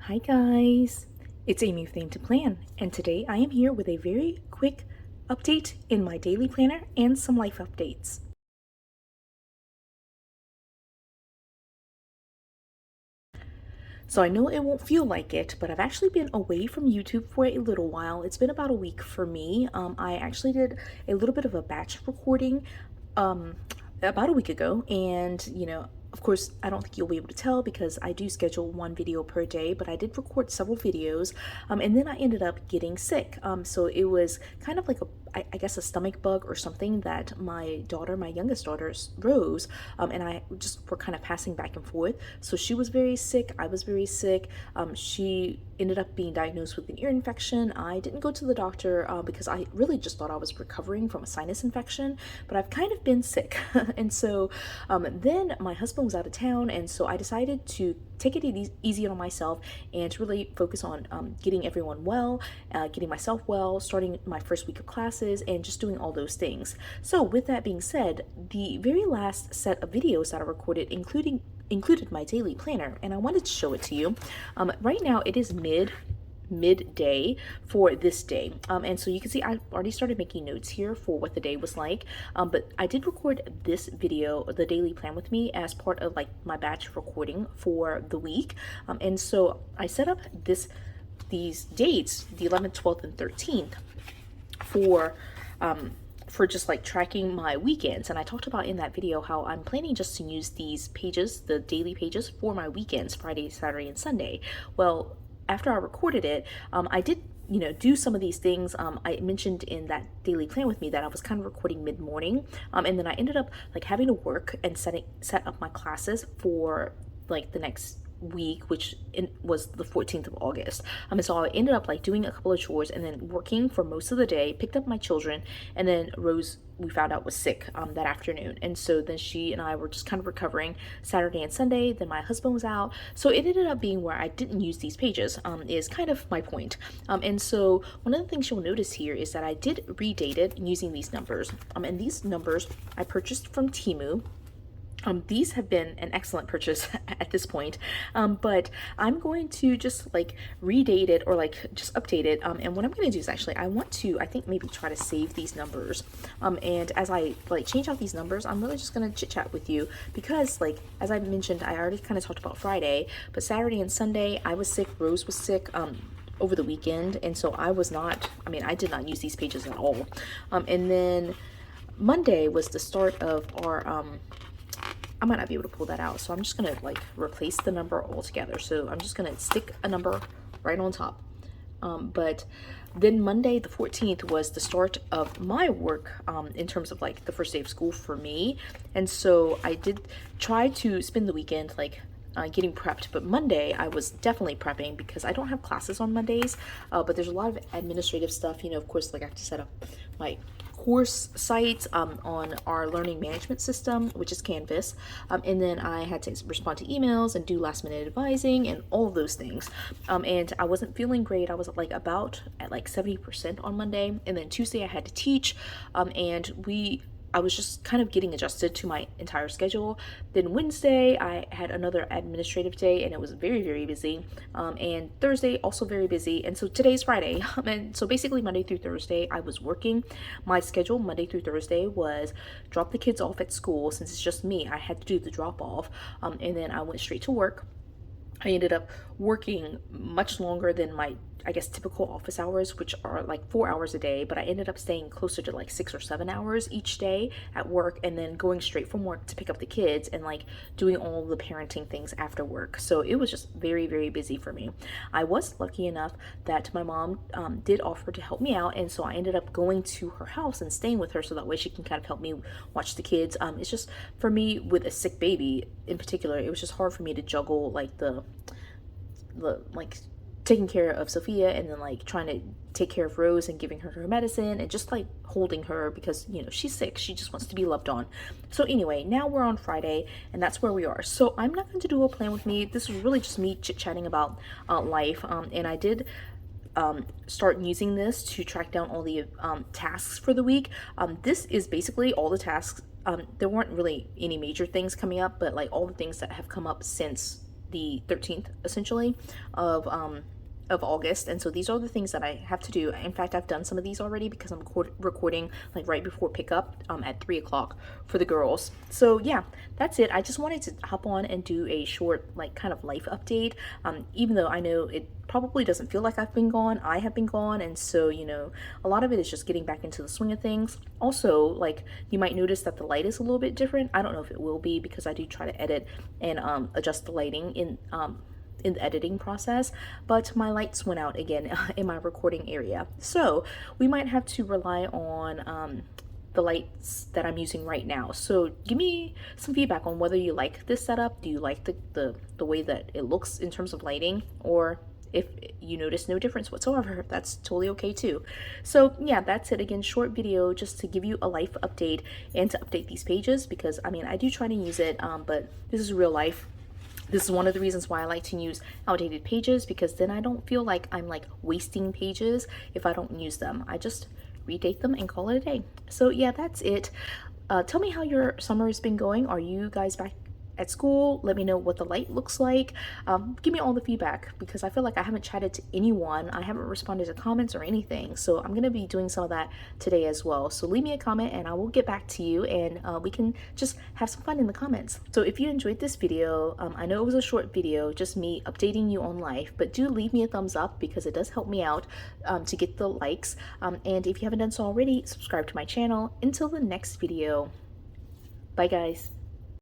Hi guys, it's Amy with Name to Plan, and today I am here with a very quick update in my daily planner and some life updates. So I know it won't feel like it, but I've actually been away from YouTube for a little while. It's been about a week for me. I actually did a little bit of a batch recording um, about a week ago, and of course, I don't think you'll be able to tell because I do schedule one video per day, but I did record several videos, and then I ended up getting sick. So it was kind of like I guess a stomach bug or something that my youngest daughter, Rose, and I just were kind of passing back and forth. So she was very sick. I was very sick. She ended up being diagnosed with an ear infection. I didn't go to the doctor because I really just thought I was recovering from a sinus infection, but I've kind of been sick. And so then my husband was out of town, and so I decided to take it easy on myself and to really focus on getting everyone well, getting myself well, starting my first week of classes, and just doing all those things. So with that being said, the very last set of videos that I recorded included my daily planner, and I wanted to show it to you. Right now it is midday for this day, and so you can see I already started making notes here for what the day was like, but I did record this video, the daily plan, with me as part of like my batch recording for the week, and so I set up these dates, the 11th, 12th, and 13th, for just like tracking my weekends. And I talked about in that video how I'm planning just to use these pages, the daily pages, for my weekends, Friday, Saturday, and Sunday. Well, after I recorded it, I did do some of these things. I mentioned in that daily plan with me that I was kind of recording mid-morning, and then I ended up like having to work and set up my classes for like the next week, which was the 14th of August. And so I ended up like doing a couple of chores and then working for most of the day, picked up my children, and then Rose, we found out, was sick that afternoon. And so then she and I were just kind of recovering Saturday and Sunday. Then my husband was out. So it ended up being where I didn't use these pages, is kind of my point. And so one of the things you'll notice here is that I did redate it using these numbers. And these numbers I purchased from Temu. These have been an excellent purchase at this point, but I'm going to just like redate it or like just update it. And what I'm going to do is actually I think maybe try to save these numbers. And as I like change out these numbers, I'm really just going to chit chat with you because, like, as I mentioned, I already kind of talked about Friday, but Saturday and Sunday I was sick, Rose was sick. Over the weekend, and so I did not use these pages at all. And then Monday was the start of our I might not be able to pull that out, so I'm just gonna like replace the number altogether. So I'm just gonna stick a number right on top. But then Monday the 14th was the start of my work, in terms of like the first day of school for me. And so I did try to spend the weekend like getting prepped, but Monday I was definitely prepping because I don't have classes on Mondays, but there's a lot of administrative stuff, of course, like I have to set up my course sites on our learning management system, which is Canvas, and then I had to respond to emails and do last minute advising and all of those things, and I wasn't feeling great. I was like about at like 70% on Monday, and then Tuesday I had to teach, and I was just kind of getting adjusted to my entire schedule. Then Wednesday, I had another administrative day and it was very, very busy. And Thursday, also very busy. And so today's Friday. And so basically Monday through Thursday, I was working. My schedule Monday through Thursday was drop the kids off at school. Since it's just me, I had to do the drop off. And then I went straight to work. I ended up working much longer than my, I guess, typical office hours, which are like 4 hours a day, but I ended up staying closer to like 6 or 7 hours each day at work, and then going straight from work to pick up the kids and like doing all the parenting things after work. So it was just very, very busy for me. I was lucky enough that my mom did offer to help me out, and so I ended up going to her house and staying with her so that way she can kind of help me watch the kids. It's just, for me, with a sick baby in particular, it was just hard for me to juggle like the like taking care of Sophia and then like trying to take care of Rose and giving her medicine and just like holding her because she's sick, she just wants to be loved on. So anyway, now we're on Friday and that's where we are. So I'm not going to do a plan with me. This is really just me chit-chatting about life, and I did start using this to track down all the tasks for the week. This is basically all the tasks. There weren't really any major things coming up, but like all the things that have come up since the 13th essentially of August. And so these are the things that I have to do. In fact, I've done some of these already because I'm recording like right before pickup at 3 o'clock for the girls. So yeah, that's it. I just wanted to hop on and do a short like kind of life update. Even though I know it probably doesn't feel like I've been gone, I have been gone. And so, you know, a lot of it is just getting back into the swing of things. Also, like you might notice that the light is a little bit different. I don't know if it will be because I do try to edit and adjust the lighting in the editing process, but my lights went out again in my recording area. So we might have to rely on the lights that I'm using right now. So give me some feedback on whether you like this setup. Do you like the way that it looks in terms of lighting, or if you notice no difference whatsoever, that's totally okay too. So yeah, that's it. Again, short video just to give you a life update and to update these pages, because I mean I do try to use it, but this is real life. This is one of the reasons why I like to use outdated pages, because then I don't feel like I'm like wasting pages if I don't use them. I just redate them and call it a day. So yeah, that's it. Tell me how your summer has been going. Are you guys back at school? Let me know what the light looks like. Give me all the feedback, because I feel like I haven't chatted to anyone. I haven't responded to comments or anything. So I'm going to be doing some of that today as well. So leave me a comment and I will get back to you, and we can just have some fun in the comments. So if you enjoyed this video, I know it was a short video, just me updating you on life, but do leave me a thumbs up because it does help me out to get the likes. And if you haven't done so already, subscribe to my channel. Until the next video, bye guys.